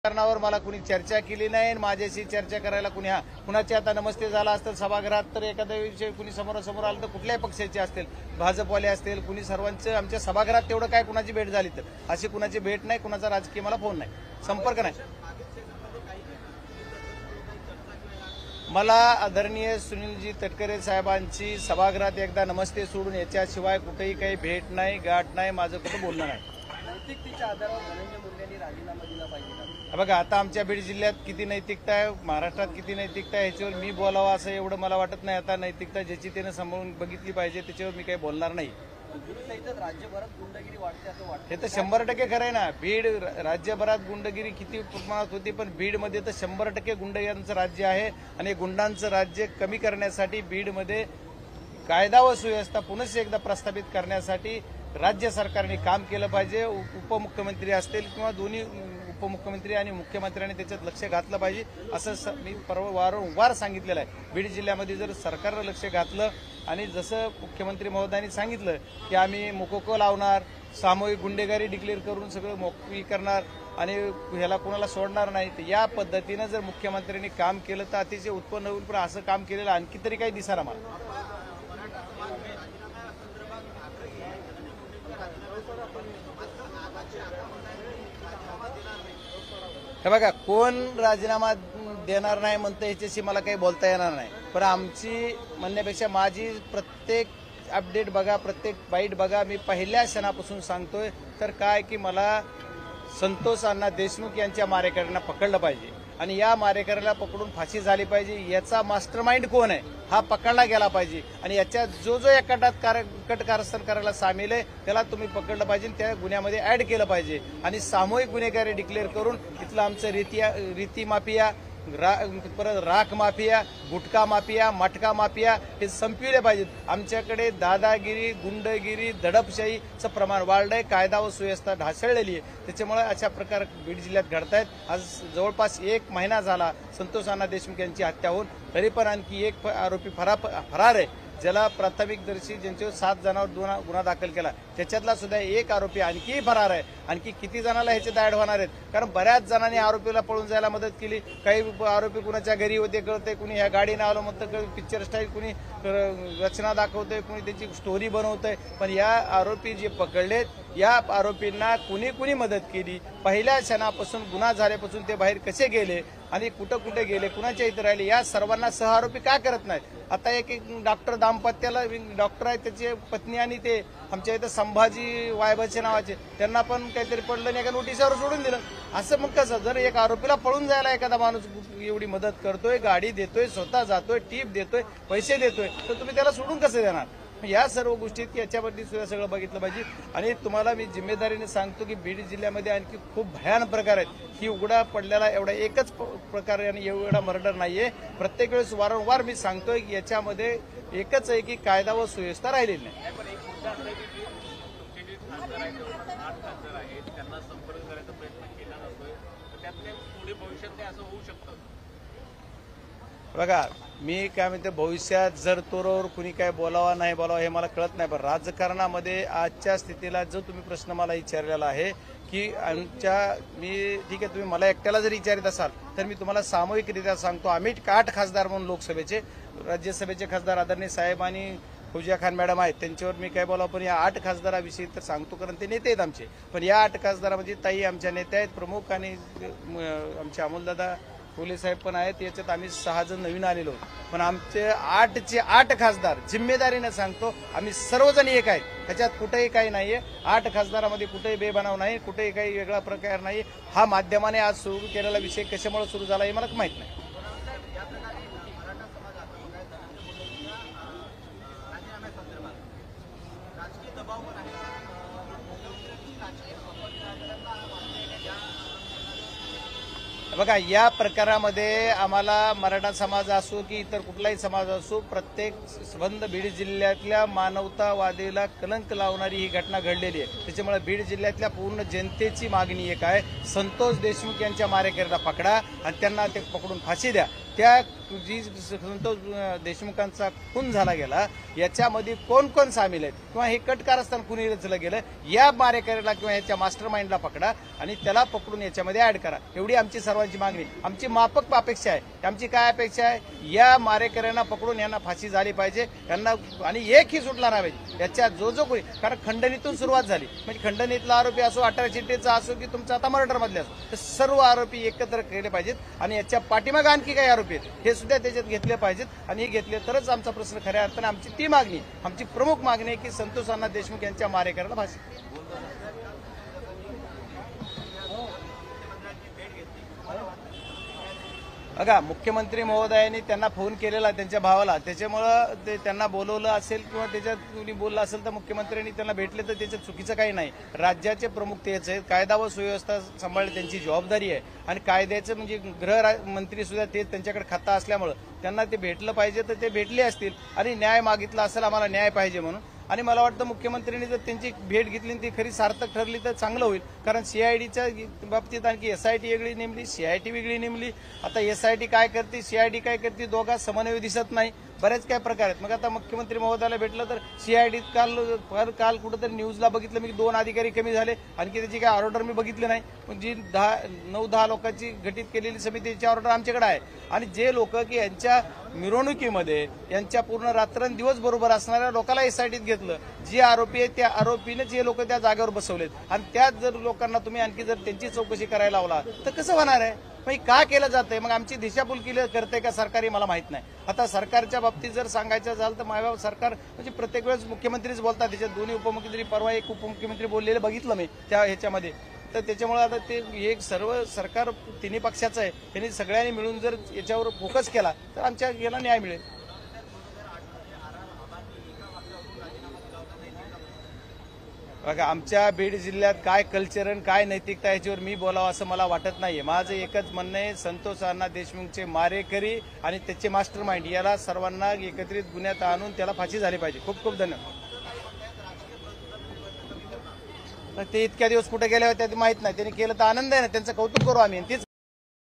कारणावर मला कुणी चर्चा केली नाही, माझ्याशी चर्चा करायला कुणी कुणाची आता नमस्ते झाला असतं सभागृहात तर एखाद्या विषय कुणी समोरासमोर आलं तर कुठल्याही पक्षाचे असतील, भाजपवाले असतील, कुणी सर्वांचं आमच्या सभागृहात तेवढं काय कुणाची भेट झाली तर अशी कुणाची भेट नाही, कुणाचा राजकीय मला फोन नाही, संपर्क नाही. मला आदरणीय सुनीलजी तटकरे साहेबांची सभागृहात एकदा नमस्ते सोडून याच्याशिवाय कुठेही काही भेट नाही, गाठ नाही, माझं कुठं बोलणं नाही. नैतिकतेच्या आधारावर धनंजय मुंडेंनी राजीनामा दिला पाहिजे का? बघा आता आमच्या बीड जिल्ह्यात किती नैतिकता आहे, महाराष्ट्रात किती नैतिकता आहे ह्याच्यावर मी बोलावं असं एवढं मला वाटत नाही. आता नैतिकता ज्याची त्यानं सांभाळून बघितली पाहिजे त्याच्यावर मी काही बोलणार नाही. राज्यभरात गुंडगिरी वाढते असं वाटतं. हे तर 100% खरं आहे ना. बीड राज्यभरात गुंडगिरी किती प्रमाणात होती, पण बीडमध्ये तर 100% गुंडगिरीचं राज्य आहे आणि गुंडांचं राज्य कमी करण्यासाठी बीडमध्ये कायदा व सुव्यवस्था पुनश्च एकदा प्रस्थापित करण्यासाठी राज्य सरकारने काम केलं पाहिजे. उपमुख्यमंत्री असतील किंवा दोन्ही उपमुख्यमंत्री आणि मुख्यमंत्र्यांनी त्याच्यात लक्ष घातलं पाहिजे असं मी वारंवार सांगितलेलं आहे. बीड जिल्ह्यामध्ये जर सरकारनं लक्ष घातलं आणि जसं मुख्यमंत्री महोदयांनी सांगितलं की आम्ही मोकोको लावणार, सामूहिक गुंडेगारी डिक्लेअर करून सगळं मोकळी करणार आणि ह्याला कोणाला सोडणार नाही, तर या पद्धतीनं जर मुख्यमंत्र्यांनी काम केलं तर अतिशय उत्पन्न होईल. पण असं काम केलेलं आणखी तरी काही दिसणार मला. हे बघा कोण राजीनामा देणार नाही म्हणतं ह्याच्याशी मला काही बोलता येणार नाही. पण आमची म्हणण्यापेक्षा माझी प्रत्येक अपडेट बघा, प्रत्येक बाईट बघा. मी पहिल्या क्षणापासून सांगतोय तर काय की मला संतोष अण्णा देशमुख यांच्या मारेकऱ्यांना पकडलं पाहिजे आणि या मारेकऱ्याला पकडून फाशी झाली पाहिजे. याचा मास्टरमाइंड कोण आहे हा पकडला गेला पाहिजे आणि याच्या जो जो या कट कारस्थान करायला सामील आहे त्याला तुम्ही पकडलं पाहिजे, त्या गुन्ह्यामध्ये ऍड केलं पाहिजे आणि सामूहिक गुन्हेगारी डिक्लेअर करून इथलं आमचं रीती माफिया, परत राख माफिया, गुटखा माफिया, मटका माफिया हे संपविले पाहिजेत. आमच्याकडे दादागिरी, गुंडगिरी, दडपशाहीचं प्रमाण वाढलंय, कायदा व सुव्यवस्था ढासळलेली आहे. त्याच्यामुळे अशा प्रकार बीड जिल्ह्यात घडतायत. आज जवळपास 1 महिना झाला संतोष अण्णा देशमुख यांची हत्या होऊन, तरी पण आणखी एक आरोपी फरार आहे, ज्याला प्राथमिकदर्शी ज्यांच्यावर 7 जणांवर गुन्हा दाखल केला त्याच्यातला सुद्धा एक आरोपी आणखीही फरार आहे. आणखी किती जणांना ह्याच्यात ऍड होणार आहेत, कारण बऱ्याच जणांनी आरोपीला पळून जायला मदत केली. काही आरोपी कुणाच्या घरी होते कळते, कुणी ह्या गाडीनं आलं म्हणतं, पिक्चर स्टाईल कुणी रचना दाखवतंय, कुणी त्याची स्टोरी बनवतंय. पण या आरोपी जे पकडलेत या आरोपींना कुणी मदत केली, पहिल्या क्षणापासून गुन्हा झाल्यापासून ते बाहेर कसे गेले आणि कुठे गेले, कुणाच्या इथे राहिले, या सर्वांना सहआरोपी का करत नाहीत. आता एक डॉक्टर दाम्पत्याला डॉक्टर आहे, त्याची पत्नी आणि ते आमच्या इथं संभाजी वायबाचे नावाचे त्यांना पण काहीतरी पडलं नाही का नोटीसवर सोडून दिलं. असं मग कसं, जर एक आरोपीला पळून जायला एखादा माणूस एवढी मदत करतोय, गाडी देतोय, स्वतः जातोय, टीप देतोय, पैसे देतोय, तर तुम्ही त्याला सोडून कसं देणार. या सर्व गोष्टीत याच्यावरती सुद्धा सगळं बघितलं पाहिजे. आणि तुम्हाला मी जिम्मेदारीने सांगतो की बीड जिल्ह्यामध्ये आणखी खूप भयानक प्रकार आहेत. ही उघडा पडलेला एवढा एकच प्रकार आणि एवढा मर्डर नाहीये. प्रत्येक वेळेस वारंवार मी सांगतोय की याच्यामध्ये एकच आहे की कायदा व सुव्यवस्था राहिलेली नाही. बघा मी काय म्हणते, भविष्यात जर तोरावर कुणी काय बोलावा नाही बोलावा हे मला कळत नाही. पण राजकारणामध्ये आजच्या स्थितीला जो तुम्ही प्रश्न मला विचारलेला आहे की मी ठीक आहे, तुम्ही मला एकट्याला जर विचारित असाल तर मी तुम्हाला सामूहिकरित्या सांगतो. आम्ही 8 खासदार म्हणून लोकसभेचे, राज्यसभेचे खासदार आदरणीय साहेब आणि फौजिया खान मॅडम आहेत, त्यांच्यावर मी काय बोलावं. पण या 8 खासदाराविषयी तर सांगतो कारण ते नेते आहेत आमचे. पण या 8 खासदारामध्ये ताई आमच्या नेत्या आहेत प्रमुख आणि आमचे अमोलदादा कोले साहेब पण आहेत. याच्यात आम्ही 6 जण नवीन आलेलो आहोत. पण आमचे 8चे 8 खासदार जिम्मेदारीने सांगतो आम्ही सर्वजण एक आहेत. ह्याच्यात कुठेही काही नाहीये. 8 खासदारामध्ये कुठेही बेबनाव नाही, कुठेही काही वेगळा प्रकार नाही. हा माध्यमाने आज सुरू केलेला विषय कशामुळे सुरू झाला हे मला माहित नाही. बघा या प्रकारामध्ये आम्हाला मराठा समाज असो की इतर कुठलाही समाज असो, प्रत्येक संबंध बीड जिल्ह्यातल्या मानवतावादीला कलंक लावणारी ही घटना घडलेली आहे. त्याच्यामुळे बीड जिल्ह्यातल्या पूर्ण जनतेची मागणी एक आहे, संतोष देशमुख यांच्या मारेकऱ्यांना पकडा आणि त्यांना ते पकडून फाशी द्या. त्या जी संतोष देशमुखांचा खून झाला गेला याच्यामध्ये कोण कोण सामील आहेत किंवा हे कट कारस्थान कुणी रचलं गेलं या मारेकऱ्याला किंवा याच्या मास्टर माइंडला पकडा आणि त्याला पकडून याच्यामध्ये ऍड करा, एवढी आमची सर्वांची मागणी. आमची माफक अपेक्षा आहे. आमची काय अपेक्षा आहे, या मारेकऱ्यांना पकडून यांना फाशी झाली पाहिजे, यांना आणि एकही सुटला नाही याच्या जो कोणी, कारण खंडणीतून सुरुवात झाली म्हणजे खंडणीतला आरोपी असो 18 चिठ्ठीचा असो की तुमचा आता मर्डर मधले असो, तर सर्व आरोपी एकत्र केले पाहिजेत आणि याच्या पाठीमागे आणखी काही आरोपी आहेत हे सुद्धा त्याच्यात घेतले पाहिजेत आणि हे घेतले तरच आमचा प्रश्न खऱ्या अर्थाने आमची ती मागणी, आमची प्रमुख मागणी आहे की संतोष अण्णा देशमुख यांच्या मारेकऱ्याला फाशी. बघा, मुख्यमंत्री महोदयांनी त्यांना फोन केलेला त्यांच्या भावाला, त्याच्यामुळं ते त्यांना बोलवलं असेल किंवा त्याच्यात कुणी बोललं असेल तर मुख्यमंत्र्यांनी त्यांना भेटले तर त्याच्यात चुकीचं काही नाही. राज्याचे प्रमुख तेच आहेत, कायदा व सुव्यवस्था सांभाळणे त्यांची जबाबदारी आहे आणि कायद्याचं म्हणजे गृहमंत्री सुद्धा तेच, त्यांच्याकडे खाता असल्यामुळं त्यांना ते भेटलं पाहिजे तर ते भेटले असतील आणि न्याय मागितला असेल, आम्हाला न्याय पाहिजे म्हणून. आणि मला वाटतं मुख्यमंत्र्यांनी जर त्यांची भेट घेतली ती खरी सार्थक ठरली तर चांगलं होईल, कारण सीआयडीच्या बाबतीत आणखी एसआयटी वेगळी नेमली, सीआयटी वेगळी नेमली. आता एसआयटी काय करते, सीआयडी काय करते, दोघात समन्वय दिसत नाही, बरेच काय प्रकार आहेत. मग आता मुख्यमंत्री महोदयाला भेटलं तर सीआयडीत काल कुठंतरी न्यूजला बघितलं मी 2 अधिकारी कमी झाले, आणखी त्याची काय ऑर्डर मी बघितली नाही. पण जी 9-10 लोकांची गठीत केलेली समितीची ऑर्डर आमच्याकडे आहे आणि जे लोक की यांच्या मिरवणुकीमध्ये यांच्या पूर्ण रात्रंदिवस बरोबर असणाऱ्या लोकांना एसआयटीत घेतलं, जे आरोपी आहेत त्या आरोपीने जे लोक त्या जागेवर बसवलेत आणि त्याच जर लोकांना तुम्ही आणखी जर त्यांची चौकशी करायला लावला तर कसं होणार आहे. मग का केलं जातंय, मग आमची दिशाभूल केली करते का सरकारी, मला माहित नाही. आता सरकारच्या बाबतीत जर सांगायचं झालं तर मायबाप सरकार म्हणजे प्रत्येक वेळेस मुख्यमंत्रीच बोलतात, त्याच्यात दोन्ही उपमुख्यमंत्री, परवा एक उपमुख्यमंत्री बोललेलं बघितलं मी त्या ह्याच्यामध्ये. तर त्याच्यामुळे आता ते एक सर्व सरकार तिन्ही पक्षाचं आहे, त्यांनी सगळ्यांनी मिळून जर याच्यावर फोकस केला तर आमच्या याला न्याय मिळेल. बघा, आमच्या बीड जिल्ह्यात काय कल्चर आणि काय नैतिकता याच्यावर मी बोलावं असं मला वाटत नाहीये. माझं एकच म्हणणं आहे, संतोष अण्णा देशमुखचे मारेकरी आणि त्याचे मास्टर माइंड याला सर्वांना एकत्रित गुन्ह्यात आणून त्याला फाशी झाली पाहिजे. खूप खूप धन्यवाद. ते इतक्या दिवस कुठे गेले होते ते माहित नाही, त्यांनी केलं तर आनंद आहे ना, त्यांचं कौतुक करू आम्ही.